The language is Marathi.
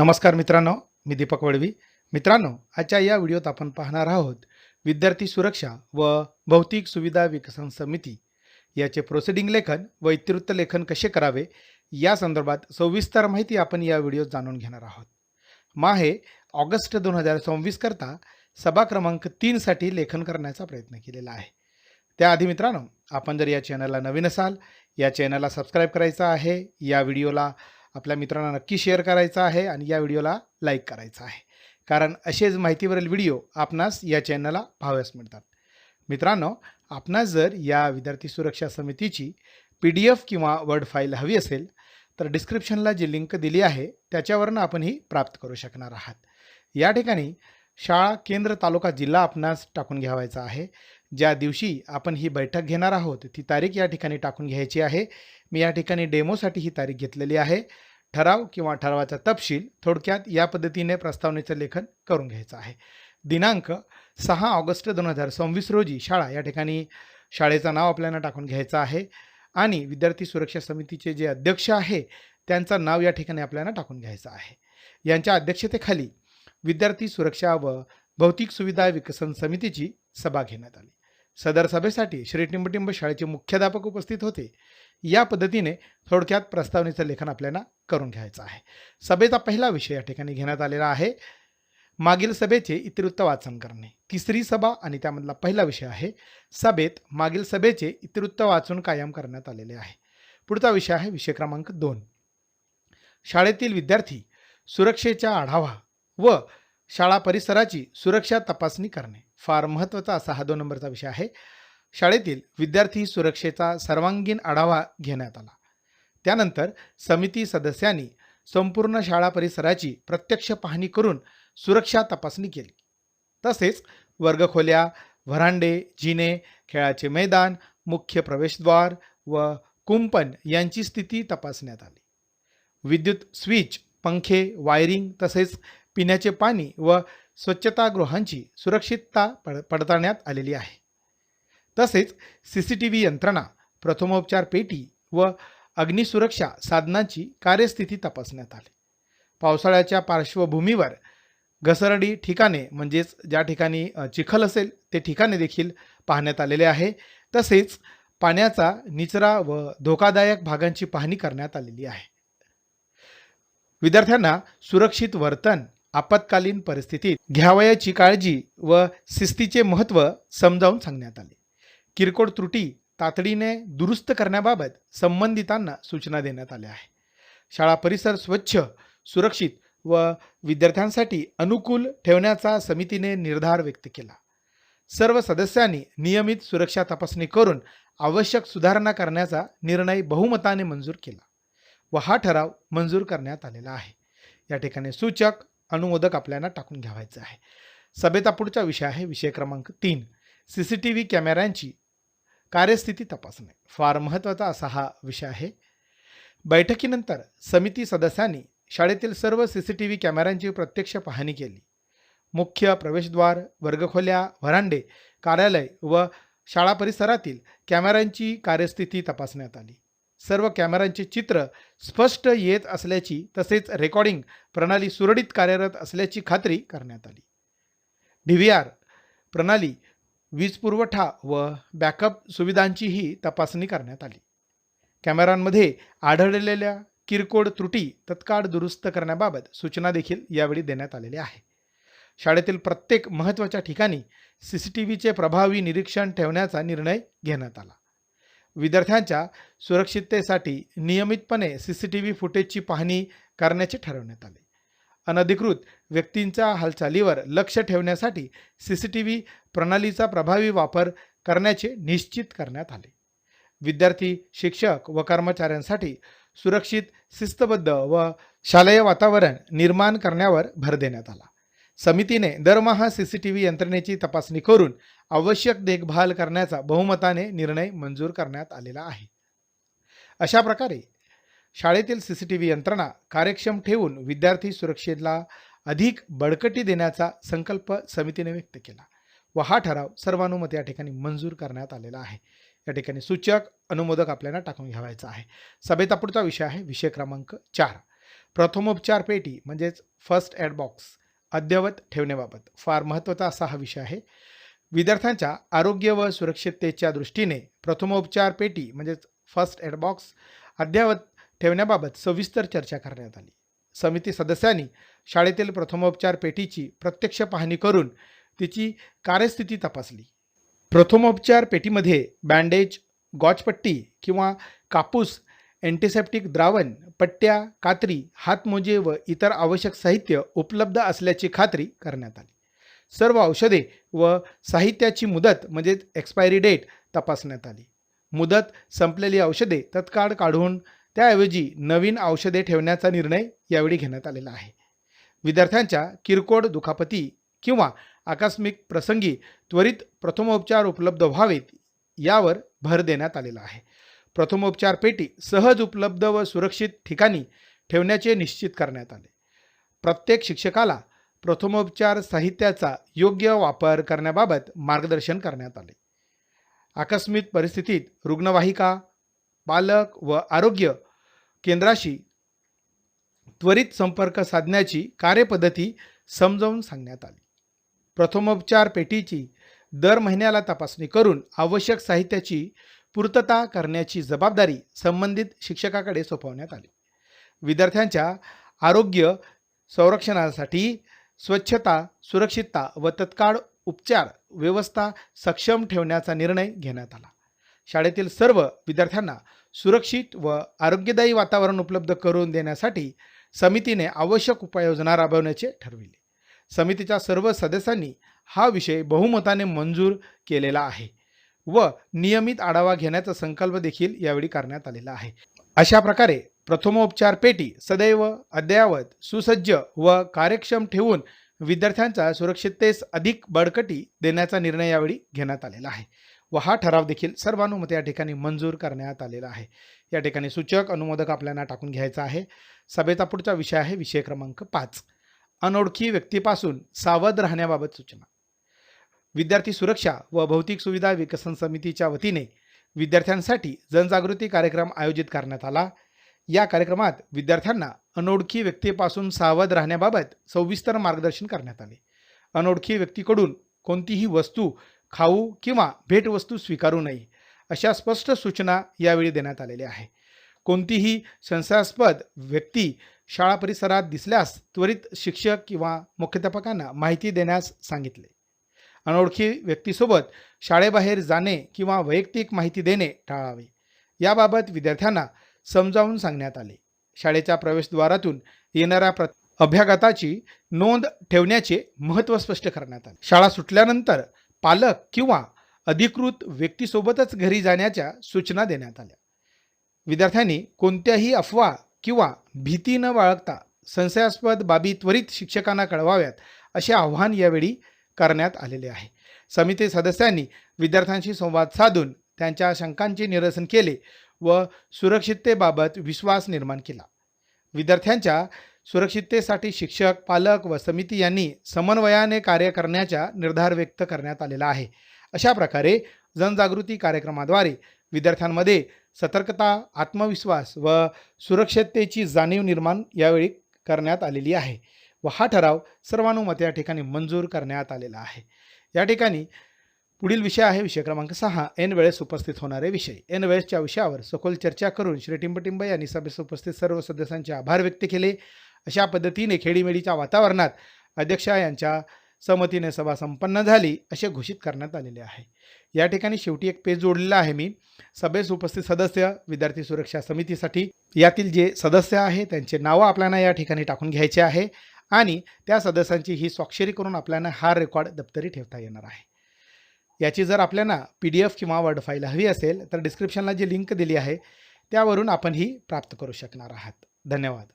नमस्कार मित्रांनो, मी दीपक वडवी. मित्रांनो, आजच्या या व्हिडिओत आपण पाहणार आहोत विद्यार्थी सुरक्षा व भौतिक सुविधा विकसन समिती याचे प्रोसिडिंग लेखन व इत्युक्त लेखन कसे करावे या संदर्भात सविस्तर माहिती आपण या व्हिडिओत जाणून घेणार आहोत. माहे ऑगस्ट 2026 करता सभा क्रमांक 3 साठी लेखन करण्याचा प्रयत्न केलेला आहे. त्याआधी मित्रांनो, आपण जर या चॅनलला नवीन असाल, या चॅनलला सबस्क्राईब करायचं आहे, या व्हिडिओला आपल्या मित्रांना नक्की शेअर करायचा आहे आणि या व्हिडिओला लाईक करायचा आहे, कारण असेच माहितीवरील व्हिडिओ आपणास या चॅनलला पाहावयास मिळतात. मित्रांनो, आपणास जर या विद्यार्थी सुरक्षा समितीची PDF किंवा वर्ड फाईल हवी असेल तर डिस्क्रिप्शनला जी लिंक दिली आहे त्याच्यावरून आपण ही प्राप्त करू शकणार आहात. या ठिकाणी शाळा केंद्र तालुका जिल्हा आपणास टाकून घ्यावायचा आहे. ज्या दिवशी आपण ही बैठक घेणार आहोत ती तारीख या ठिकाणी टाकून घ्यायची आहे. मी या ठिकाणी डेमोसाठी ही तारीख घेतलेली आहे. ठराव किंवा ठरावाचा तपशील थोडक्यात या पद्धतीने प्रस्तावनेचं लेखन करून घ्यायचं आहे. दिनांक 6 ऑगस्ट 2026 रोजी शाळा या ठिकाणी शाळेचं नाव आपल्याला टाकून घ्यायचं आहे आणि विद्यार्थी सुरक्षा समितीचे जे अध्यक्ष आहे त्यांचं नाव या ठिकाणी आपल्याला टाकून घ्यायचं आहे. यांच्या अध्यक्षतेखाली विद्यार्थी सुरक्षा व भौतिक सुविधा विकसन समितीची सभा घेण्यात आली. सदर सभेसाठी श्री टिंबटिंब शाळेचे मुख्याध्यापक उपस्थित होते. या पद्धतीने थोडक्यात प्रस्तावनेचं लेखन आपल्याला करून घ्यायचं आहे. सभेचा पहिला विषय या ठिकाणी घेण्यात आलेला आहे मागील सभेचे इतिवृत्त वाचन करणे. तिसरी सभा आणि त्यामधला पहिला विषय आहे सभेत मागील सभेचे इतिवृत्त वाचून कायम करण्यात आलेले आहे. पुढचा विषय आहे विषय क्रमांक 2 शाळेतील विद्यार्थी सुरक्षेचा आढावा व शाळा परिसराची सुरक्षा तपासणी करणे. फार महत्त्वाचा असा हा 2 नंबरचा विषय आहे. शाळेतील विद्यार्थी सुरक्षेचा सर्वांगीण आढावा घेण्यात आला. त्यानंतर समिती सदस्यांनी संपूर्ण शाळा परिसराची प्रत्यक्ष पाहणी करून सुरक्षा तपासणी केली. तसेच वर्गखोल्या, व्हरांडे, जिने, खेळाचे मैदान, मुख्य प्रवेशद्वार व कुंपण यांची स्थिती तपासण्यात आली. विद्युत स्विच, पंखे, वायरिंग तसेच पिण्याचे पाणी व स्वच्छतागृहांची सुरक्षितता पडताळण्यात आलेली आहे. तसेच CCTV यंत्रणा, प्रथमोपचार पेटी व अग्निसुरक्षा साधनांची कार्यस्थिती तपासण्यात आली. पावसाळ्याच्या पार्श्वभूमीवर घसरडी ठिकाणे म्हणजेच ज्या ठिकाणी चिखल असेल ते ठिकाणे देखील पाहण्यात आलेले आहे. तसेच पाण्याचा निचरा व धोकादायक भागांची पाहणी करण्यात आलेली आहे. विद्यार्थ्यांना सुरक्षित वर्तन, आपत्कालीन परिस्थितीत घ्यावयाची काळजी व शिस्तीचे महत्त्व समजावून सांगण्यात आले. किरकोळ त्रुटी तातडीने दुरुस्त करण्याबाबत संबंधितांना सूचना देण्यात आल्या आहे. शाळा परिसर स्वच्छ, सुरक्षित व विद्यार्थ्यांसाठी अनुकूल ठेवण्याचा समितीने निर्धार व्यक्त केला. सर्व सदस्यांनी नियमित सुरक्षा तपासणी करून आवश्यक सुधारणा करण्याचा निर्णय बहुमताने मंजूर केला व हा ठराव मंजूर करण्यात आलेला आहे. या ठिकाणी सूचक अनुमोदक आपल्याला टाकून घ्यावायचं आहे. सभेचा पुढचा विषय आहे विषय क्रमांक 3 CCTV कॅमेऱ्यांची कार्यस्थिती तपासणे. फार महत्त्वाचा असा हा विषय आहे. बैठकीनंतर समिती सदस्यांनी शाळेतील सर्व CCTV कॅमेऱ्यांची प्रत्यक्ष पाहणी केली. मुख्य प्रवेशद्वार, वर्गखोल्या, व्हरांडे, कार्यालय व शाळा परिसरातील कॅमेऱ्यांची कार्यस्थिती तपासण्यात आली. सर्व कॅमेऱ्यांचे चित्र स्पष्ट येत असल्याची तसेच रेकॉर्डिंग प्रणाली सुरळीत कार्यरत असल्याची खात्री करण्यात आली. DVR प्रणाली, वीज पुरवठा व बॅकअप सुविधांचीही तपासणी करण्यात आली. कॅमेऱ्यांमध्ये आढळलेल्या किरकोळ त्रुटी तत्काळ दुरुस्त करण्याबाबत सूचना देखील यावेळी देण्यात आलेल्या आहे. शाळेतील प्रत्येक महत्त्वाच्या ठिकाणी CCTVचे प्रभावी निरीक्षण ठेवण्याचा निर्णय घेण्यात आला. विद्यार्थ्यांच्या सुरक्षिततेसाठी नियमितपणे CCTV फुटेजची पाहणी करण्याचे ठरवण्यात आले. अनधिकृत व्यक्तींच्या हालचालीवर लक्ष ठेवण्यासाठी CCTV प्रणालीचा प्रभावी वापर करण्याचे निश्चित करण्यात आले. विद्यार्थी, शिक्षक व कर्मचाऱ्यांसाठी सुरक्षित, शिस्तबद्ध व शालेय वातावरण निर्माण करण्यावर भर देण्यात आला. समितीने दरमहा CCTV यंत्रणेची तपासणी करून आवश्यक देखभाल करण्याचा बहुमताने निर्णय मंजूर करण्यात आलेला आहे. अशा प्रकारे शाळेतील CCTV यंत्रणा कार्यक्षम ठेवून विद्यार्थी सुरक्षेला अधिक बळकटी देण्याचा संकल्प समितीने व्यक्त केला व हा ठराव सर्वानुमते या ठिकाणी मंजूर करण्यात आलेला आहे. या ठिकाणी सूचक अनुमोदक आपल्याला टाकून घ्यावायचा आहे. सभेचा पुढचा विषय आहे विषय क्रमांक 4 प्रथमोपचार पेटी म्हणजेच फर्स्ट एड बॉक्स अद्ययावत ठेवण्याबाबत फार महत्त्वाचा असा हा विषय आहे. विद्यार्थ्यांच्या आरोग्य व सुरक्षिततेच्या दृष्टीने प्रथमोपचार पेटी म्हणजेच फर्स्ट एड बॉक्स अद्ययावत ठेवण्याबाबत सविस्तर चर्चा करण्यात आली. समिती सदस्यांनी शाळेतील प्रथमोपचार पेटीची प्रत्यक्ष पाहणी करून तिची कार्यस्थिती तपासली. प्रथमोपचार पेटीमध्ये बँडेज, गॉचपट्टी किंवा कापूस, अँटिसेप्टिक द्रावण, पट्ट्या, कात्री, हातमोजे व इतर आवश्यक साहित्य उपलब्ध असल्याची खात्री करण्यात आली. सर्व औषधे व साहित्याची मुदत म्हणजेच एक्सपायरी डेट तपासण्यात आली. मुदत संपलेली औषधे तत्काळ काढून त्याऐवजी नवीन औषधे ठेवण्याचा निर्णय यावेळी घेण्यात आलेला आहे. विद्यार्थ्यांच्या किरकोळ दुखापती किंवा आकस्मिक प्रसंगी त्वरित प्रथमोपचार उपलब्ध व्हावेत यावर भर देण्यात आलेला आहे. प्रथमोपचार पेटी सहज उपलब्ध व सुरक्षित ठिकाणी ठेवण्याचे निश्चित करण्यात आले. प्रत्येक शिक्षकाला प्रथमोपचार साहित्याचा योग्य वापर करण्याबाबत मार्गदर्शन करण्यात आले. आकस्मिक परिस्थितीत रुग्णवाहिका, पालक व आरोग्य केंद्राशी त्वरित संपर्क साधण्याची कार्यपद्धती समजावून सांगण्यात आली. प्रथमोपचार पेटीची दर महिन्याला तपासणी करून आवश्यक साहित्याची पूर्तता करण्याची जबाबदारी संबंधित शिक्षकाकडे सोपवण्यात आली. विद्यार्थ्यांच्या आरोग्य संरक्षणासाठी स्वच्छता, सुरक्षितता व तत्काळ उपचार व्यवस्था सक्षम ठेवण्याचा निर्णय घेण्यात आला. शाळेतील सर्व विद्यार्थ्यांना सुरक्षित व आरोग्यदायी वातावरण उपलब्ध करून देण्यासाठी समितीने आवश्यक उपाययोजना राबवण्याचे ठरविले. समितीच्या सर्व सदस्यांनी हा विषय बहुमताने मंजूर केलेला आहे व नियमित आढावा घेण्याचा संकल्प देखील यावेळी करण्यात आलेला आहे. अशा प्रकारे प्रथमोपचार पेटी सदैव अद्ययावत, सुसज्ज व कार्यक्षम ठेवून विद्यार्थ्यांच्या सुरक्षिततेस अधिक बळकटी देण्याचा निर्णय यावेळी घेण्यात आलेला आहे व हा ठराव देखील सर्वानुमते या ठिकाणी मंजूर करण्यात आलेला आहे. या ठिकाणी सूचक अनुमोदक आपल्याला टाकून घ्यायचा आहे. सभेचा पुढचा विषय आहे विषय क्रमांक 5, अनोळखी व्यक्तीपासून सावध राहण्याबाबत सूचना. विद्यार्थी सुरक्षा व भौतिक सुविधा विकसन समितीच्या वतीने विद्यार्थ्यांसाठी जनजागृती कार्यक्रम आयोजित करण्यात आला. या कार्यक्रमात विद्यार्थ्यांना अनोळखी व्यक्तीपासून सावध राहण्याबाबत सविस्तर मार्गदर्शन करण्यात आले. अनोळखी व्यक्तीकडून कोणतीही वस्तू, खाऊ किंवा भेटवस्तू स्वीकारू नये अशा स्पष्ट सूचना यावेळी देण्यात आलेल्या आहे. कोणतीही संशयास्पद व्यक्ती शाळा परिसरात दिसल्यास त्वरित शिक्षक किंवा मुख्याध्यापकांना माहिती देण्यास सांगितले. अनोळखी व्यक्तीसोबत शाळेबाहेर जाणे किंवा वैयक्तिक माहिती देणे टाळावे याबाबत विद्यार्थ्यांना समजावून सांगण्यात आले. शाळेच्या प्रवेशद्वारातून येणाऱ्या अभ्यागताची नोंद ठेवण्याचे महत्त्व स्पष्ट करण्यात आले. शाळा सुटल्यानंतर पालक किंवा अधिकृत व्यक्तीसोबतच घरी जाण्याच्या सूचना देण्यात आल्या. विद्यार्थ्यांनी कोणत्याही अफवा किंवा भीती न बाळगता संशयास्पद बाबी त्वरित शिक्षकांना कळवाव्यात असे आवाहन यावेळी करण्यात आलेले आहे. समिती सदस्यांनी विद्यार्थ्यांशी संवाद साधून त्यांच्या शंकांचे निरसन केले व सुरक्षिततेबाबत विश्वास निर्माण केला. विद्यार्थ्यांच्या सुरक्षिततेसाठी शिक्षक, पालक व समिती यांनी समन्वयाने कार्य करण्याचा निर्धार व्यक्त करण्यात आलेला आहे. अशा प्रकारे जनजागृती कार्यक्रमाद्वारे विद्यार्थ्यांमध्ये सतर्कता, आत्मविश्वास व सुरक्षिततेची जाणीव निर्माण यावेळी करण्यात आलेली आहे व हा ठराव सर्वानुमते या ठिकाणी मंजूर करण्यात आलेला आहे. या ठिकाणी पुढील विषय आहे विषय क्रमांक 6, ऐन वेळेस उपस्थित होणारे विषय. ऐन वेळेसच्या विषयावर सखोल चर्चा करून श्री टिंबटिंब यांनी सभेस उपस्थित सर्व सदस्यांचे आभार व्यक्त केले. अशा पद्धतीने खेडीमेडीच्या वातावरणात अध्यक्षा यांच्या सहमतीने सभा संपन्न झाली असे घोषित करण्यात आलेले आहे. या ठिकाणी शेवटी एक पेज जोडलेला आहे मी. सभेस उपस्थित सदस्य विद्यार्थी सुरक्षा समितीसाठी यातील जे सदस्य आहे त्यांचे नावं आपल्याला या ठिकाणी टाकून घ्यायचे आहे आणि त्या सदस्यांची ही स्वाक्षरी करून आपल्याला हा रेकॉर्ड दप्तरी ठेवता येणार आहे. याची जर आपल्याला PDF किंवा वर्ड फाईल हवी असेल तर डिस्क्रिप्शनला जी लिंक दिली आहे त्यावरून आपण ही प्राप्त करू शकणार आहात. धन्यवाद.